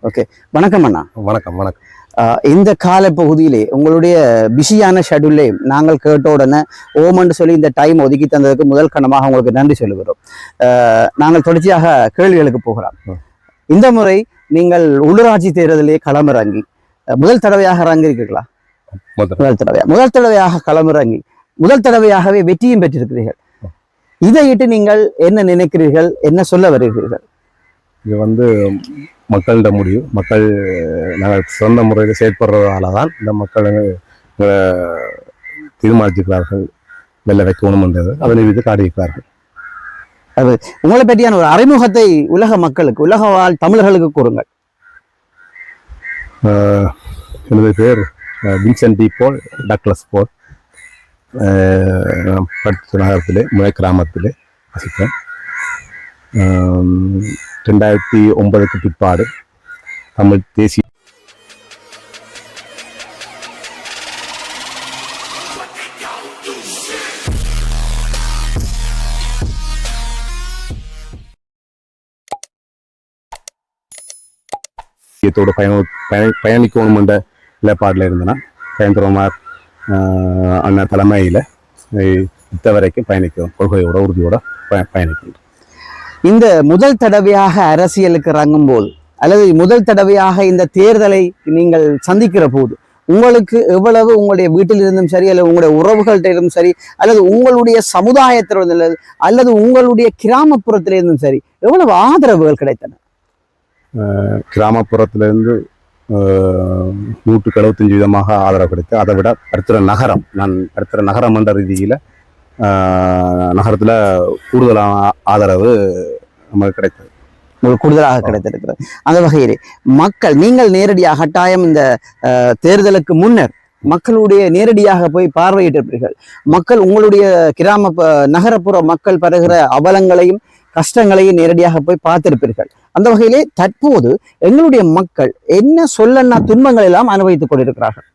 Okay, வணக்கம் அண்ணா. வணக்கம் வணக்கம். இந்த கால பகுதியிலே உங்களுடைய பிஸியான ஷெடியூல்லே நாங்கள் கேட்ட உடனே ஓமன்னு சொல்லி இந்த டைம் ஒதுக்கி தந்ததுக்கு முதல் கணமாக உங்களுக்கு நன்றி சொல்லுகிறோம். நாங்கள் தொடர்ச்சியாக கேள்விகளுக்கு போகிறோம். இந்த முறை நீங்கள் உள்ளூராட்சி தேர்தலிலே களமிறங்கி முதல் தடவையாக இறங்கியிருக்கீர்களா? முதல் தடவையாக களமிறங்கி முதல் தடவையாகவே வெற்றியும் பெற்றிருக்கிறீர்கள். இதையிட்டு நீங்கள் என்ன நினைக்கிறீர்கள், என்ன சொல்ல வருகிறீர்கள்? இது மக்களிட முடிவு. மக்கள் நாங்கள் சொந்த முறையில் செயற்படுறதால தான் இந்த மக்கள் தீர்மானிச்சிருக்கிறார்கள் வெள்ள வைக்கணும் என்றது அதனை விட்டு காட்டியிருக்கிறார்கள். அது உங்களை பற்றியான ஒரு அறிமுகத்தை உலக மக்களுக்கு, உலக வாழ் தமிழர்களுக்கு கூறுங்கள். எனது பேர் வின்சென்ட் டி போல் டக்ளஸ் போல். படித்த நகரத்திலே முனை கிராமத்திலே வசித்தேன். 2009 பிற்பாடு தமிழ் தேசிய பயணிக்கணும் என்ற நிலைப்பாட்டில் இருந்தேன்னா கயந்திரமார் அண்ணா தலைமையில் இத்தவரைக்கும் பயணிக்கிறோம். கொள்கையோட உறுதியோட பயணிக்கின்றோம். இந்த முதல் தடவையாக அரசியலுக்கு இறங்கும் போது அல்லது முதல் தடவையாக இந்த தேர்தலை நீங்கள் சந்திக்கிற போது உங்களுக்கு எவ்வளவு உங்களுடைய வீட்டில் இருந்தும் சரி, அல்லது உங்களுடைய உறவுகள்கிட்ட சரி, அல்லது உங்களுடைய சமுதாயத்திலிருந்து அல்லது உங்களுடைய கிராமப்புறத்திலிருந்தும் சரி, எவ்வளவு ஆதரவுகள் கிடைத்தன? கிராமப்புறத்திலிருந்து 175% ஆதரவு கிடைத்து, அதை விட நான் அடுத்த நகரம் என்ற ரீதியில் நகரத்தில் கூடுதலான ஆதரவு நமக்கு கிடைத்தது. கூடுதலாக கிடைத்திருக்கிறது. அந்த வகையிலே மக்கள், நீங்கள் நேரடியாக கட்டாயம் இந்த தேர்தலுக்கு முன்னர் மக்களுடைய நேரடியாக போய் பார்வையிட்டிருப்பீர்கள். மக்கள் உங்களுடைய நகரப்புற மக்கள் பருகிற அவலங்களையும் கஷ்டங்களையும் நேரடியாக போய் பார்த்திருப்பீர்கள். அந்த வகையிலே தற்போது எங்களுடைய மக்கள் என்ன சொல்லன்னா துன்பங்கள் எல்லாம் அனுபவித்துக் கொண்டிருக்கிறார்கள்.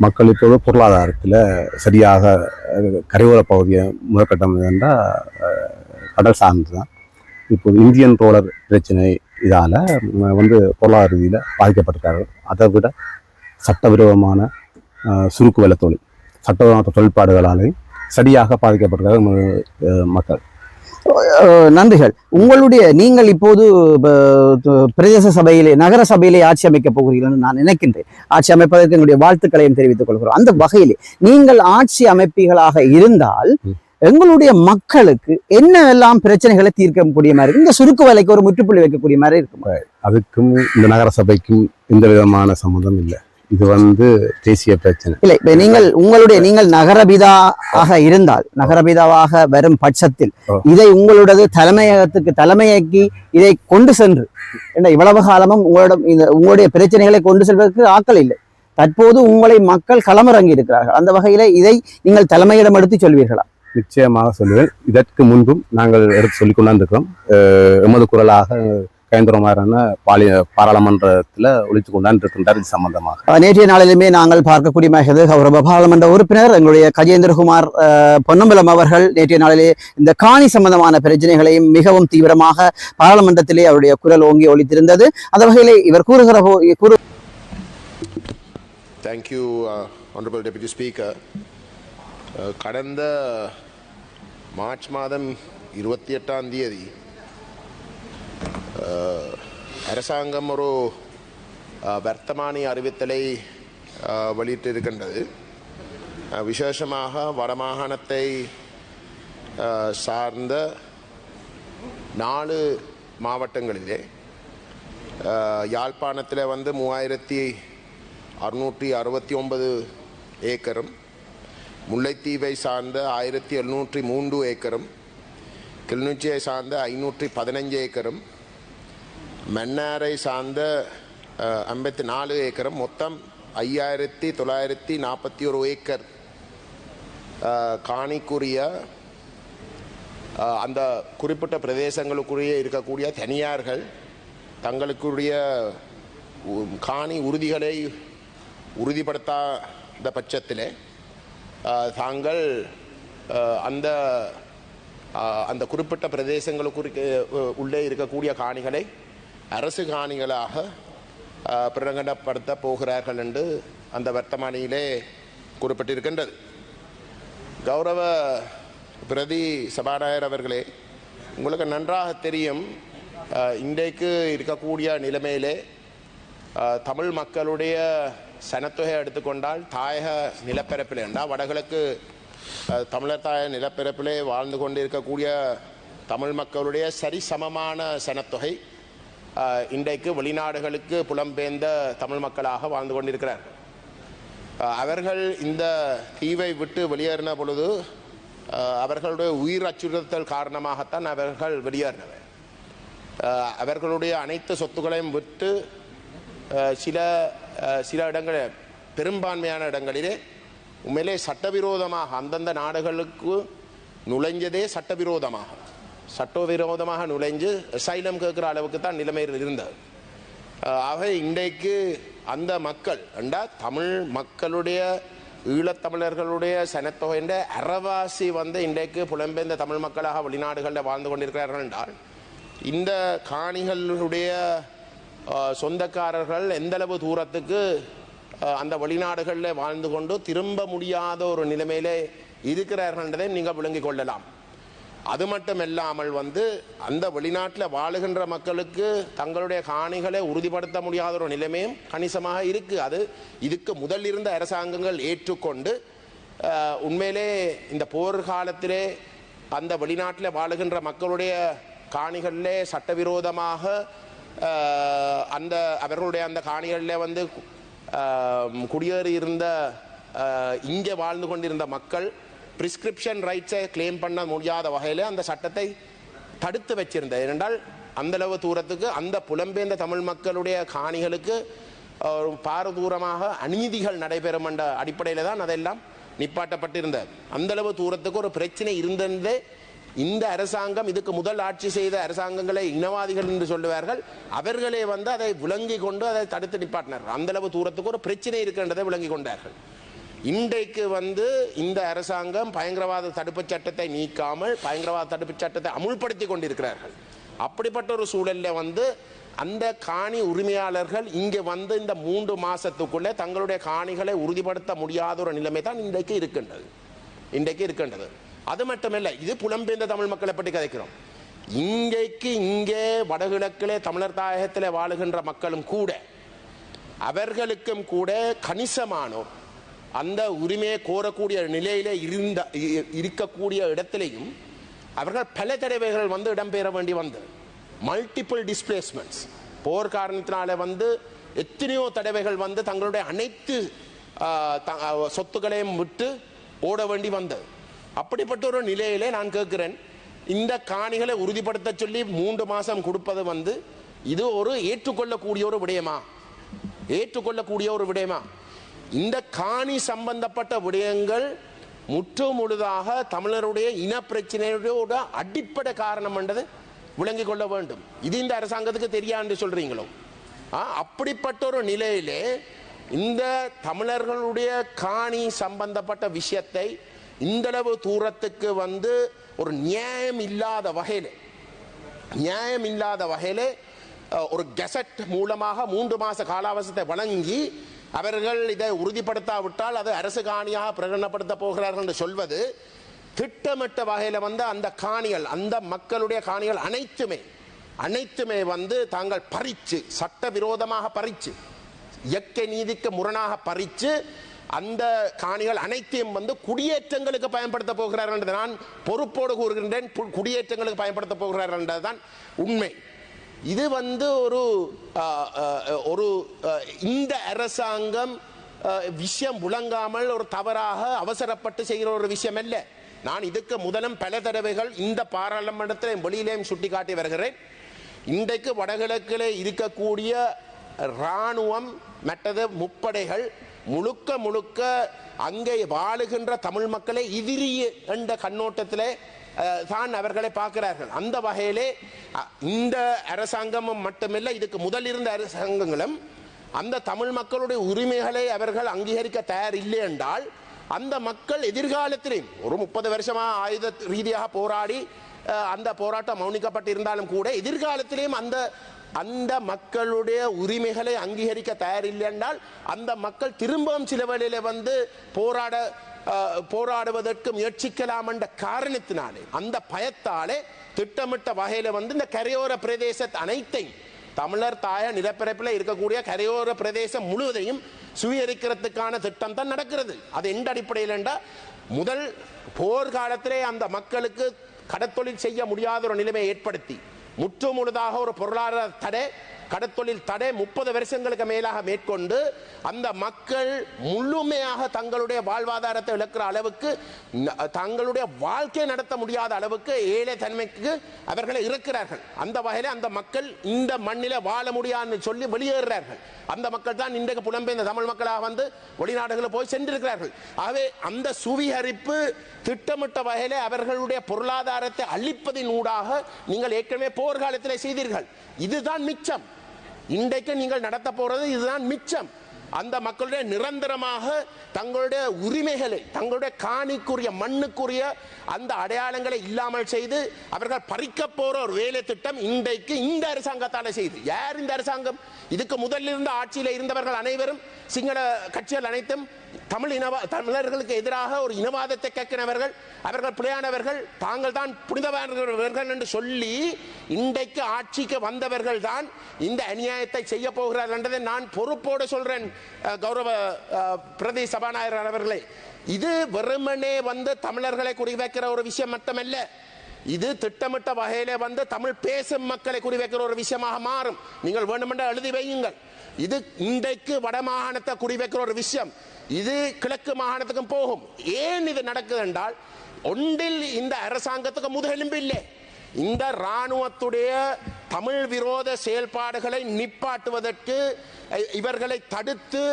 மக்கள் இப்போது பொருளாதாரத்தில் சரியாக கரையோர பகுதியை முதற்கட்டம் என்றால் கடல் சார்ந்து தான். இப்போது இந்தியன் ரோலர் பிரச்சனை இதால் பொருளாதார ரீதியில் பாதிக்கப்பட்டிருக்கார்கள். அதை விட சட்டவிரோதமான சுருக்கு வெள்ள தொழில், சட்டவிரோத தொழிற்பாடுகளாலேயும் சரியாக பாதிக்கப்பட்டிருக்கார்கள் மக்கள். நன்றிகள். நீங்கள் இப்போது பிரதேச சபையிலே, நகர சபையிலே ஆட்சி அமைக்கப் போகிறீர்கள் என்று நான் நினைக்கின்றேன். ஆட்சி அமைப்பதற்கு எங்களுடைய வாழ்த்துக்களையும் தெரிவித்துக் கொள்கிறோம். அந்த வகையிலே நீங்கள் ஆட்சி அமைப்பிகளாக இருந்தால் எங்களுடைய மக்களுக்கு என்னெல்லாம் பிரச்சனைகளை தீர்க்கக்கூடிய மாதிரி இருக்கும்? இந்த சுருக்கு வேலைக்கு ஒரு முற்றுப்புள்ளி வைக்கக்கூடிய மாதிரி இருக்கும். அதுக்கும் இந்த நகர சபைக்கும் எந்த விதமான சம்மந்தம் இல்லை. இது தேசிய பிரச்சனை இல்லை. நீங்கள் நகரபிதாக இருந்தால், நகரபிதாவாக வரும் பட்சத்தில் இதை உங்களோட தலைமையாக்கி இதை கொண்டு சென்று, இவ்வளவு காலமும் உங்களுடைய பிரச்சனைகளை கொண்டு செல்வதற்கு ஆட்கள் இல்லை. தற்போது உங்களை மக்கள் களமிறங்கி இருக்கிறார்கள். அந்த வகையில இதை நீங்கள் தலைமையிடம் எடுத்து சொல்வீர்களா? நிச்சயமாக சொல்லுவேன். இதற்கு முன்பும் நாங்கள் எடுத்து சொல்லிக் கொண்டாந்துருக்கிறோம். எமது குரலாக கேந்திரமான பாராளுமன்றத்தில் ஒழித்துக் கொண்டான் இது சம்பந்தமாக நேற்றைய நாளிலுமே நாங்கள் பார்க்கக்கூடிய கௌரவ பாராளுமன்ற உறுப்பினர் எங்களுடைய கஜேந்திரகுமார் பொன்னம்பலம் அவர்கள் நேற்றைய நாளிலே இந்த காணி சம்பந்தமான பிரச்சனைகளையும் மிகவும் தீவிரமாக பாராளுமன்றத்திலே அவருடைய குரல் ஓங்கி ஒழித்திருந்தது. அந்த வகையிலே இவர் கூறுகிற தேங்க்யூ honorable deputy speaker. கடந்த மார்ச் மாதம் 28ஆம் தேதி அரசாங்கம் ஒரு வர்த்தமானி அறிவித்தலை வெளியிட்டிருக்கின்றது. விசேஷமாக வடமாகாணத்தை சார்ந்த 4 மாவட்டங்களிலே யாழ்ப்பாணத்தில் 3669 ஏக்கரும், முல்லைத்தீவை சார்ந்த 1703 ஏக்கரும், கிளிநொச்சியை சார்ந்த 515 ஏக்கரும், மன்னாரை சார்ந்த 54 ஏக்கரும், மொத்தம் 5941 ஏக்கர் காணிக்குரிய அந்த குறிப்பிட்ட பிரதேசங்களுக்குரிய இருக்கக்கூடிய தனியார்கள் தங்களுக்குரிய காணி உறுதிகளை உறுதிப்படுத்தாத பட்சத்தில் தாங்கள் அந்த குறிப்பிட்ட பிரதேசங்களுக்கு உள்ளே இருக்கக்கூடிய காணிகளை அரசு காணிகளாக பிரகடனப்படுத்த போகிறார்கள் என்று அந்த வர்த்தமானியிலே குறிப்பிட்டிருக்கின்றது. கௌரவ பிரதி சபாநாயகர் அவர்களே, உங்களுக்கு நன்றாக தெரியும், இன்றைக்கு இருக்கக்கூடிய நிலைமையிலே தமிழ் மக்களுடைய சனத்தொகை எடுத்துக்கொண்டால் தாயக நிலப்பரப்பிலே என்றால் வடகிழக்கு தமிழர் தாய நிலப்பரப்பிலே வாழ்ந்து கொண்டிருக்கக்கூடிய தமிழ் மக்களுடைய சரிசமமான சனத்தொகை இன்றைக்கு வெளிநாடுகளுக்கு புலம்பெயர்ந்த தமிழ் மக்களாக வாழ்ந்து கொண்டிருக்கிறார்கள். அவர்கள் இந்த தீவை விட்டு வெளியேறின பொழுது அவர்களுடைய உயிர் அச்சுறுத்தல் காரணமாகத்தான் அவர்கள் வெளியேறினவர். அவர்களுடைய அனைத்து சொத்துக்களையும் விட்டு சில இடங்களில், பெரும்பான்மையான இடங்களிலே உண்மையிலே சட்டவிரோதமாக அந்தந்த நாடுகளுக்கு நுழைஞ்சதே சட்டவிரோதமாக நுழைஞ்சு அசைலம் கேட்குற அளவுக்கு தான் நிலைமை இருந்தது. ஆக இன்றைக்கு அந்த மக்கள் என்றால் தமிழ் மக்களுடைய ஈழத்தமிழர்களுடைய சனத்தொகைன்ற அறவாசி இன்றைக்கு புலம்பெயர்ந்த தமிழ் மக்களாக வெளிநாடுகளில் வாழ்ந்து கொண்டிருக்கிறார்கள் என்றால் இந்த காணிகளுடைய சொந்தக்காரர்கள் எந்தளவு தூரத்துக்கு அந்த வெளிநாடுகளில் வாழ்ந்து கொண்டு திரும்ப முடியாத ஒரு நிலைமையிலே இருக்கிறார்கள்ன்றதை நீங்கள் விளங்கிக் கொள்ளலாம். அது மட்டும் இல்லாமல் அந்த வெளிநாட்டில் வாழுகின்ற மக்களுக்கு தங்களுடைய காணிகளை உறுதிப்படுத்த முடியாத ஒரு நிலைமையும் கணிசமாக இருக்குது. அது இதுக்கு முதல் இருந்த அரசாங்கங்கள் ஏற்றுக்கொண்டு உண்மையிலே இந்த போர்க்காலத்திலே அந்த வெளிநாட்டில் வாழுகின்ற மக்களுடைய காணிகளிலே சட்டவிரோதமாக அவர்களுடைய அந்த காணிகளில் குடியேறி இருந்த இங்கே வாழ்ந்து கொண்டிருந்த மக்கள் பிரிஸ்கிரிப்ஷன் ரைட்ஸை கிளைம் பண்ண முடியாத வகையில் அந்த சட்டத்தை தடுத்து வச்சிருந்தது. ஏனென்றால் அந்தளவு தூரத்துக்கு அந்த புலம்பெயர்ந்த தமிழ் மக்களுடைய காணிகளுக்கு பாரதூரமாக அநீதிகள் நடைபெறும் என்ற அடிப்படையில் தான் அதெல்லாம் நிப்பாட்டப்பட்டிருந்தது. அந்தளவு தூரத்துக்கு ஒரு பிரச்சனை இருந்ததே. இந்த அரசாங்கம், இதுக்கு முதல் ஆட்சி செய்த அரசாங்கங்களை இனவாதிகள் என்று சொல்லுவார்கள், அவர்களே அதை விளங்கி கொண்டு அதை தடுத்து நிப்பாட்டினார்கள். அந்தளவு தூரத்துக்கு ஒரு பிரச்சனை இருக்கின்றதை விளங்கி கொண்டார்கள். இன்றைக்கு இந்த அரசாங்கம் பயங்கரவாத தடுப்புச் சட்டத்தை நீக்காமல் பயங்கரவாத தடுப்புச் சட்டத்தை அமுல்படுத்தி கொண்டிருக்கிறார்கள். அப்படிப்பட்ட ஒரு சூழலில் அந்த காணி உரிமையாளர்கள் இங்கே இந்த 3 மாதத்துக்குள்ளே தங்களுடைய காணிகளை உறுதிப்படுத்த முடியாத ஒரு நிலைமை தான் இன்றைக்கு இருக்கின்றது. அது மட்டுமல்ல, இது புலம்பெயர்ந்த தமிழ் மக்களை பற்றி கதைக்கிறோம். இங்கே வடகிழக்கிலே தமிழர் தாயகத்தில் வாழுகின்ற மக்களும் கூட, அவர்களுக்கும் கூட கணிசமானோர் அந்த உரிமையை கோரக்கூடிய நிலையிலே இருக்கக்கூடிய இடத்திலேயும் அவர்கள் பல தடவைகள் இடம்பெற வேண்டி மல்டிபிள் டிஸ்பிளேஸ்மெண்ட்ஸ் போர் காரணத்தினால எத்தனையோ தடவைகள் தங்களுடைய அனைத்து சொத்துக்களையும் விட்டு ஓட வேண்டி வந்தது. அப்படிப்பட்ட ஒரு நிலையிலே நான் கேட்கிறேன், இந்த காணிகளை உறுதிப்படுத்த சொல்லி 3 மாதம் கொடுப்பது இது ஒரு ஏற்றுக்கொள்ளக்கூடிய ஒரு விடயமா? இந்த காணி சம்பந்தப்பட்ட விடயங்கள் முற்றுமுழுதாக தமிழருடைய இனப்பிரச்சனையோட அடிப்படை காரணம் என்றது விளங்கிக் கொள்ள வேண்டும். இது இந்த அரசாங்கத்துக்கு தெரியாது சொல்றீங்களோ? அப்படிப்பட்ட ஒரு நிலையிலே இந்த தமிழர்களுடைய காணி சம்பந்தப்பட்ட விஷயத்தை இந்தளவு தூரத்துக்கு ஒரு நியாயம் இல்லாத வகையிலே ஒரு கெசட் மூலமாக 3 மாத கால அவகாசத்தை வழங்கி அவர்கள் இதை உறுதிப்படுத்தாவிட்டால் அது அரசு காணியாக பிரகடனப்படுத்த போகிறார்கள் என்று சொல்வது திட்டமிட்ட வகையில் அந்த காணிகள், அந்த மக்களுடைய காணிகள் அனைத்துமே தாங்கள் பறித்து, சட்டவிரோதமாக பறித்து, இயற்கை நீதிக்கு முரணாக பறித்து அந்த காணிகள் அனைத்தையும் குடியேற்றங்களுக்கு பயன்படுத்த போகிறார்கள் என்று நான் பொறுப்போடு கூறுகின்றேன். குடியேற்றங்களுக்கு பயன்படுத்த போகிறார்கள் என்றதுதான் உண்மை. இது ஒரு இந்த அரசாங்கம் விஷயம் விளங்காமல் ஒரு தவறாக அவசரப்பட்டு செய்கிற ஒரு விஷயம் அல்ல. நான் இதுக்கு முதலும் பல தடவைகள் இந்த பாராளுமன்றத்தில் வெளியிலேயும் சுட்டி காட்டி வருகிறேன். இன்றைக்கு வடகிழக்கிலே இருக்கக்கூடிய இராணுவம் மற்றது முப்படைகள் முழுக்க அங்கே வாழுகின்ற தமிழ் மக்களை எதிரி என்ற கண்ணோட்டத்திலே தான் அவர்களை பார்க்கிறார்கள். அந்த வகையிலே இந்த அரசாங்கமும் மட்டுமில்லை, இதுக்கு முதல் இருந்த அரசாங்கங்களும் அந்த தமிழ் மக்களுடைய உரிமைகளை அவர்கள் அங்கீகரிக்க தயார் இல்லை என்றால் அந்த மக்கள் எதிர்காலத்திலேயும் ஒரு 30 வருஷமாக ஆயுத ரீதியாக போராடி அந்த போராட்டம் மௌனிக்கப்பட்டிருந்தாலும் கூட எதிர்காலத்திலேயும் அந்த அந்த மக்களுடைய உரிமைகளை அங்கீகரிக்க தயாரில்லை என்றால் அந்த மக்கள் திரும்பவும் சில வேளையில வந்து போராடுவதற்கு முயற்சிக்கலாம் என்ற காரணத்தினாலே அந்த பயத்தாலே திட்டமிட்ட வகையில வந்து இந்த கரையோர பிரதேச அனைத்தையும் தமிழர் தாய நிலப்பரப்பில் இருக்கக்கூடிய கரையோர பிரதேசம் முழுவதையும் சுவீகரிக்கிறதுக்கான திட்டம் தான் நடக்கிறது. அது எந்த அடிப்படையில் என்றால் முதல் போர்க்காலத்திலே அந்த மக்களுக்கு கடத்தொழில் செய்ய முடியாத ஒரு நிலைமையை ஏற்படுத்தி முற்று முழுதாக ஒரு பொருளாதார தடை கடத்தொழில் தடை 30 வருஷங்களுக்கு மேலாக மேற்கொண்டு அந்த மக்கள் முழுமையாக தங்களுடைய வாழ்வாதாரத்தை இழக்கிற அளவுக்கு தங்களுடைய வாழ்க்கை நடத்த முடியாத அளவுக்கு ஏழை தன்மைக்கு அவர்களை இருக்கிறார்கள். அந்த வகையில் அந்த மக்கள் இந்த மண்ணில வாழ முடியாதுன்னு சொல்லி வெளியேறுகிறார்கள். அந்த மக்கள் தான் இன்றைக்கு புலம்பெயர்ந்த தமிழ் மக்களாக வந்து வெளிநாடுகளில் போய் சென்றிருக்கிறார்கள். ஆகவே அந்த சுவீகரிப்பு திட்டமிட்ட வகையில் அவர்களுடைய பொருளாதாரத்தை அழிப்பதின் ஊடாக நீங்கள் ஏற்கனவே போர்க்காலத்தில் செய்தீர்கள். இதுதான் மிச்சம். இன்றைக்கு நீங்கள் நடத்த போறது இதுதான் மிச்சம். அந்த மக்களுடைய நிரந்தரமாக தங்களுடைய உரிமைகளை தங்களுடைய காணிக்குரிய மண்ணுக்குரிய அந்த அடையாளங்களை இல்லாமல் செய்து அவர்கள் பறிக்க போற ஒரு வேலை திட்டம் இன்றைக்கு இந்த அரசாங்கத்தால் செய்து. யார் இந்த அரசாங்கம்? இதுக்கு முதலில் இருந்த ஆட்சியில் இருந்தவர்கள் அனைவரும் சிங்கள கட்சிகள் அனைத்தும் தமிழர்களுக்கு எதிராக ஒரு இனவாதத்தை கேட்கிறவர்கள், அவர்கள் பிழையானவர்கள், தாங்கள் தான் புனிதவானவர்கள் என்று சொல்லி இன்றைக்கு ஆட்சிக்கு வந்தவர்கள் தான் இந்த அநியாயத்தை செய்ய போகிறார்கள் என்றதை நான் பொறுப்போடு சொல்றேன். கௌரவ பிரதி சபாநாயகர் அவர்களே, இது வெறுமனே வந்து தமிழர்களை குறிவைக்கிற ஒரு விஷயம் மட்டுமல்ல, இது திட்டமிட்ட வகையிலே வந்து தமிழ் பேசும் மக்களை குறிவைக்கிற ஒரு விஷயமாக மாறும். நீங்கள் வேண்டுமென்றால் எழுதி வையுங்கள். இது இன்றைக்கு வடமாகாணத்தை குறிவைக்கிற ஒரு விஷயம். இது கிழக்கு மாகாணத்துக்கும் போகும். ஏன் இது நடக்குது என்றால் ஒன்றில் இந்த அரசாங்கத்துக்கு முதுகெலும்பு இல்லை. இந்த இராணுவத்துடைய தமிழ் விரோத செயல்பாடுகளை நிப்பாட்டுவதற்கு இவர்களை தடுத்து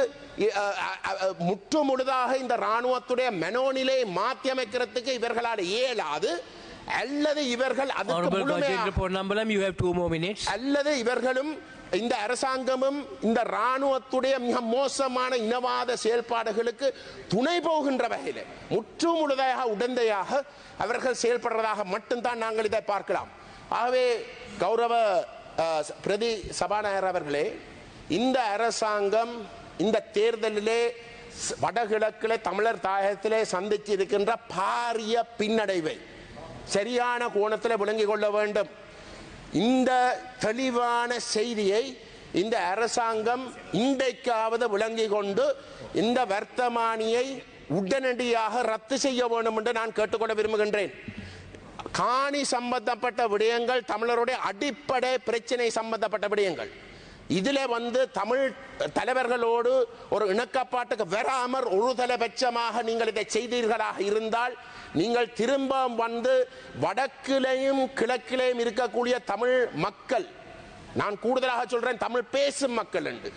முற்று முழுதாக இந்த இராணுவத்துடைய மனோநிலை மாற்றி அமைக்கிறதுக்கு இவர்களால் இயலாது. அல்லது இவர்கள் அல்லது இவர்களும் இந்த அரசாங்கமும் இந்த இராணுவத்துடைய மிக மோசமான இனவாத செயல்பாடுகளுக்கு துணை போகின்ற வகையில் முற்று முழுதாக உடந்தையாக அவர்கள் செயல்படுறதாக மட்டும்தான் நாங்கள் இதை பார்க்கலாம். ஆகவே கௌரவ பிரதி சபாநாயகர் அவர்களே, இந்த அரசாங்கம் இந்த தேர்தலிலே வடகிழக்கிலே தமிழர் தாயகத்திலே சந்தித்து இருக்கின்ற பாரிய பின்னடைவை சரியான கோணத்தில் விளங்கிக் கொள்ள வேண்டும். இந்த தெளிவான செய்தியை இந்த அரசாங்கம் இன்றைக்காவது விளங்கி கொண்டு இந்த வர்த்தமானியை உடனடியாக ரத்து செய்ய வேண்டும் என்று நான் கேட்டுக்கொள்ள விரும்புகின்றேன். காணி சம்பந்தப்பட்ட விடயங்கள் தமிழருடைய அடிப்படை பிரச்சனை சம்பந்தப்பட்ட விடயங்கள். இதில் வந்து தமிழ் தலைவர்களோடு ஒரு இணக்கப்பாட்டுக்கு வராமற் ஒரு தலைபட்சமாக நீங்கள் இதை செய்தீர்களாக இருந்தால் நீங்கள் திரும்ப வந்து வடக்கிலையும் கிழக்கிலையும் இருக்கக்கூடிய தமிழ் மக்கள், நான் கூடுதலாக சொல்றேன் தமிழ் பேசும் மக்கள் என்று,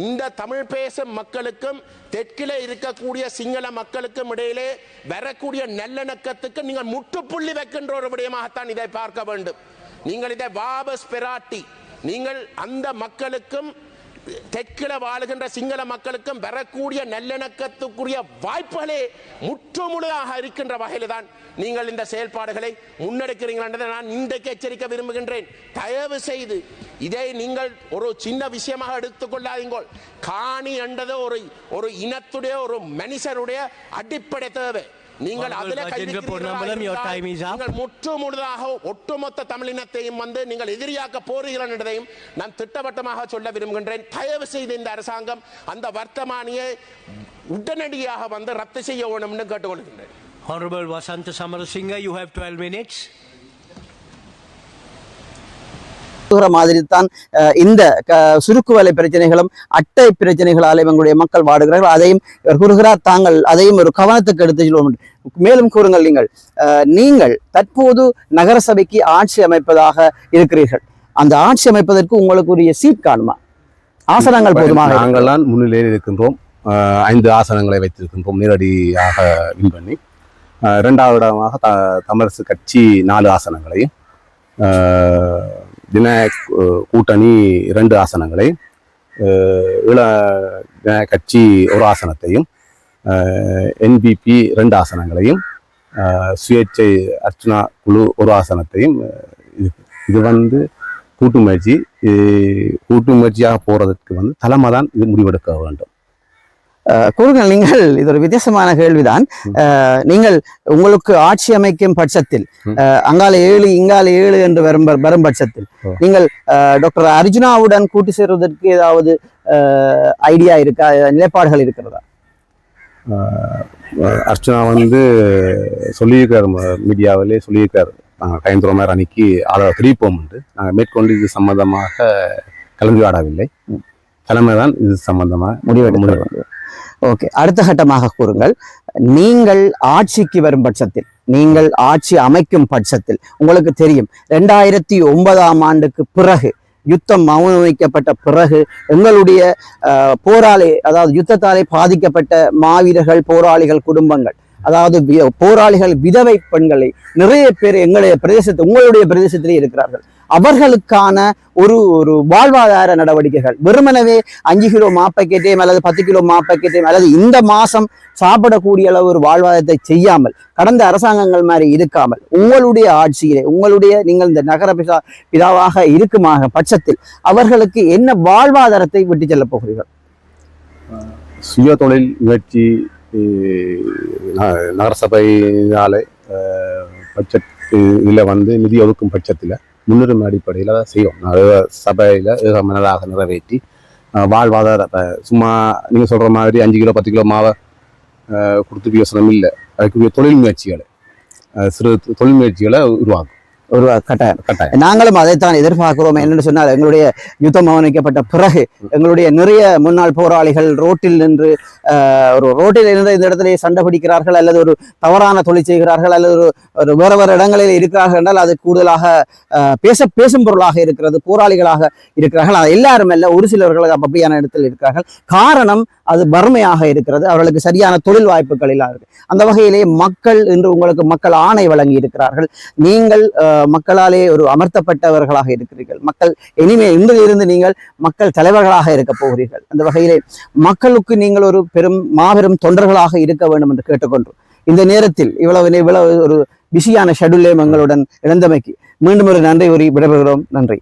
இந்த தமிழ் பேசும் மக்களுக்கும் தெற்கிலே இருக்கக்கூடிய சிங்கள மக்களுக்கும் இடையிலே வரக்கூடிய நல்லிணக்கத்துக்கு நீங்கள் முற்றுப்புள்ளி வைக்கின்ற ஒரு விடயமாகத்தான் இதை பார்க்க வேண்டும். நீங்கள் இதை வாபஸ் பெராட்டி நீங்கள் அந்த மக்களுக்கும் தெற்கில வாழுகின்ற சிங்கள மக்களுக்கும் வரக்கூடிய நல்லிணக்கத்துக்குரிய வாய்ப்புகளே முற்றுமுழுதாக இருக்கின்ற வகையில் தான் நீங்கள் இந்த செயல்பாடுகளை முன்னெடுக்கிறீர்கள் என்றதை நான் இன்றைக்கு எச்சரிக்க விரும்புகின்றேன். தயவு செய்து இதை நீங்கள் ஒரு சின்ன விஷயமாக எடுத்துக்கொள்ளாதீங்கள். காணி என்றது ஒரு இனத்துடைய ஒரு மனுஷருடைய அடிப்படை தேவை. நீங்கள் முற்று முழுதாக ஒட்டுமொத்த தமிழினத்தையும் வந்து நீங்கள் எதிரியாக்க போறீர்கள் என்றதையும் நான் திட்டவட்டமாக சொல்ல விரும்புகின்றேன். தயவு செய்து இந்த அரசாங்கம் அந்த வர்த்தமானியை உடனடியாக வந்து ரத்து செய்ய வேண்டும் என்று கேட்டுக்கொள்கின்றேன். Honorable Vasantha Samarasinga, you have 12 minutes. மாதிரி தான் இந்த சுருக்கு வேலை பிரச்சனைகளும் அட்டை பிரச்சனைகளால் இவங்களுடைய மக்கள் வாடுகிறார்கள். அதையும் இவர் கூறுகிறார், தாங்கள் அதையும் ஒரு கவனத்துக்கு எடுத்து செல்வோம். மேலும் கூறுங்கள், நீங்கள் தற்போது நகர சபைக்கு ஆட்சி அமைப்பதாக இருக்கிறீர்கள். அந்த ஆட்சி அமைப்பதற்கு உங்களுக்குரிய சீட் காணுமா? ஆசனங்கள் போதுமாக? நாங்கள்தான் முன்னிலையில் இருக்கின்றோம். 5 ஆசனங்களை வைத்திருக்கின்றோம் நேரடியாக வின் பண்ணி. 2வது இடமாக தமிழரசு கட்சி 4 ஆசனங்களையும், விநாயக் கூட்டணி 2 ஆசனங்களை, ஈழ விநாயக் கட்சி 1 ஆசனத்தையும், என்பிபி 2 ஆசனங்களையும், சுயேட்சை அர்ச்சனா குழு 1 ஆசனத்தையும், இது வந்து கூட்டு முயற்சி. கூட்டு முயற்சியாக போறதுக்கு வந்து தலைமை தான் இது முடிவெடுக்க வேண்டும். கூறுங்கள், நீங்கள் இது ஒரு வித்தியாசமான கேள்விதான். நீங்கள் உங்களுக்கு ஆட்சி அமைக்கும் பட்சத்தில் அங்கால 7 இங்கால 7 என்று வரும் பட்சத்தில் நீங்கள் டாக்டர் அர்ஜுனாவுடன் கூட்டு சேர்வதற்கு ஏதாவது ஐடியா இருக்கா, நிலைப்பாடுகள் இருக்கிறதா? அர்ச்சனா வந்து சொல்லியிருக்காரு, மீடியாவிலே சொல்லியிருக்காரு, நாங்கள் கைந்துறமாரி அன்னைக்கு அதை தெரிவிப்போம் என்று. நாங்கள் மேற்கொண்டு இது சம்பந்தமாக கலந்துரையாடவில்லை. தலைமை தான் இது சம்பந்தமாக முடிவெடுக்க. ஓகே, அடுத்த கட்டமாக கூறுங்கள். நீங்கள் ஆட்சிக்கு வரும் பட்சத்தில், நீங்கள் ஆட்சி அமைக்கும் பட்சத்தில், உங்களுக்கு தெரியும் 2009ஆம் ஆண்டுக்கு பிறகு யுத்தம் மௌனமைக்கப்பட்ட பிறகு எங்களுடைய போராளி, அதாவது யுத்தத்தாலே பாதிக்கப்பட்ட மாவீரர்கள், போராளிகள் குடும்பங்கள், அதாவது போராளிகள் விதவை பெண்களை நிறைய பேர் எங்களுடைய பிரதேசத்தில், உங்களுடைய பிரதேசத்திலே இருக்கிறார்கள். அவர்களுக்கான ஒரு வாழ்வாதார நடவடிக்கைகள், வெறுமனவே 5 கிலோ மாப்பக்கெட்டையும் அல்லது 10 கிலோ மாப்பக்கெட்டையும் அல்லது இந்த மாசம் சாப்பிடக்கூடிய அளவு ஒரு வாழ்வாதாரத்தை செய்யாமல், கடந்த அரசாங்கங்கள் மாதிரி இருக்காமல், உங்களுடைய ஆட்சியிலே நீங்கள் இந்த நகர பிதாவாக இருக்குமாக பட்சத்தில் அவர்களுக்கு என்ன வாழ்வாதாரத்தை விட்டு செல்ல போகிறீர்கள்? சுய தொழில் முயற்சி நகரசபையினாலே பட்ஜெட் இதில் வந்து நிதி ஒதுக்கும் பட்சத்தில் முன்னுரிமை அடிப்படையில் அதை செய்வோம். சபையில் மனதாக நிறைவேற்றி வாழ்வாதார, சும்மா நீங்கள் சொல்கிற மாதிரி 5 கிலோ 10 கிலோ மாவை கொடுத்து யோசனம் இல்லை. அதுக்குரிய தொழில் முயற்சிகளை, சிறு தொழில் முயற்சிகளை உருவாக்கும். ஒரு கட்டாயம் நாங்களும் அதைத்தான் எதிர்பார்க்கிறோம். என்னென்னு சொன்னால், எங்களுடைய யுத்தம் மௌனிக்கப்பட்ட பிறகு எங்களுடைய நிறைய முன்னாள் போராளிகள் ரோட்டில் நின்று இந்த இடத்திலே சண்டை பிடிக்கிறார்கள், அல்லது ஒரு தவறான தொழில் செய்கிறார்கள், அல்லது ஒரு வேறு இடங்களில் இருக்கிறார்கள் என்றால் அது கூடுதலாக பேசும் பொருளாக இருக்கிறது, போராளிகளாக இருக்கிறார்கள். அது எல்லாரும் அல்ல, ஒரு சிலர்கள் அப்படியான இடத்தில் இருக்கிறார்கள். காரணம் அது வறுமையாக இருக்கிறது, அவர்களுக்கு சரியான தொழில் வாய்ப்புகள் எல்லாம் இருக்கு. அந்த வகையிலே மக்கள் இன்று உங்களுக்கு மக்கள் ஆணை வழங்கி இருக்கிறார்கள். நீங்கள் மக்களாலே ஒரு அமர்த்தப்பட்டவர்களாக இருக்கிறீர்கள். மக்கள் இனிமேல் இன்றிலிருந்து நீங்கள் மக்கள் தலைவர்களாக இருக்க போகிறீர்கள். அந்த வகையிலே மக்களுக்கு நீங்கள் ஒரு மாபெரும் தொண்டர்களாக இருக்க வேண்டும் என்று கேட்டுக்கொண்டோம். இந்த நேரத்தில் இவ்வளவு ஒரு பிஸியான ஷெட்யூலே எங்களுடன் இணைந்தமைக்கு மீண்டும் ஒரு நன்றி கூறி விடைபெறுகிறோம். நன்றி.